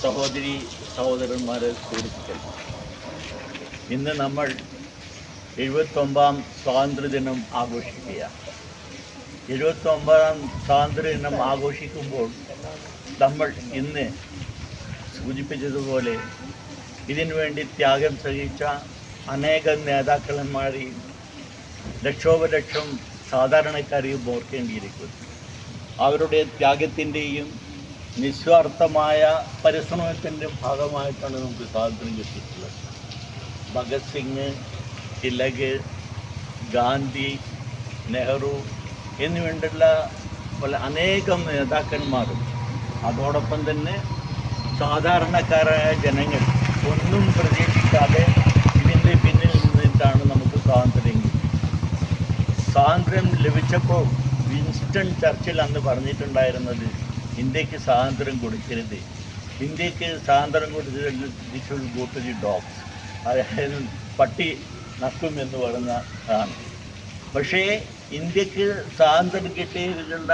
സഹോദരി സഹോദരന്മാരെ, സുഹൃത്തുക്കൾ, ഇന്ന് നമ്മൾ 79ാം സ്വാതന്ത്ര്യദിനം ആഘോഷിക്കുകയാണ്. 79ാം സ്വാതന്ത്ര്യദിനം ആഘോഷിക്കുമ്പോൾ നമ്മൾ ഇന്ന് സൂചിപ്പിച്ചതുപോലെ ഇതിനു വേണ്ടി ത്യാഗം സഹിച്ച അനേകം നേതാക്കന്മാരെയും ലക്ഷോപലക്ഷം സാധാരണക്കാരെയും ഓർക്കേണ്ടിയിരിക്കുന്നു. അവരുടെ ത്യാഗത്തിൻ്റെയും നിസ്വാർത്ഥമായ പരിശ്രമത്തിൻ്റെ ഭാഗമായിട്ടാണ് നമുക്ക് സ്വാതന്ത്ര്യം കിട്ടിയിട്ടുള്ളത്. ഭഗത് സിംഗ്, തിലക്, ഗാന്ധി, നെഹ്റു എന്നിവയുള്ള പല അനേകം നേതാക്കന്മാരും അതോടൊപ്പം തന്നെ സാധാരണക്കാരായ ജനങ്ങൾ ഒന്നും പ്രതീക്ഷിക്കാതെ ഇതിൻ്റെ പിന്നിൽ നിന്നിട്ടാണ് നമുക്ക് സ്വാതന്ത്ര്യം കിട്ടിയത്. സ്വാതന്ത്ര്യം ലഭിച്ചപ്പോൾ വിൻസ്റ്റൺ ചർച്ചിൽ അന്ന് പറഞ്ഞിട്ടുണ്ടായിരുന്നത്, ഇന്ത്യക്ക് സ്വാതന്ത്ര്യം കൊടുക്കരുത്, ഇന്ത്യക്ക് സ്വാതന്ത്ര്യം കൊടുത്തിട്ട് this will go to the dogs, അതായത് പട്ടി നക്കും എന്ന് പറയുന്നതാണ്. പക്ഷേ ഇന്ത്യക്ക് സ്വാതന്ത്ര്യം കിട്ടിയതിലുള്ള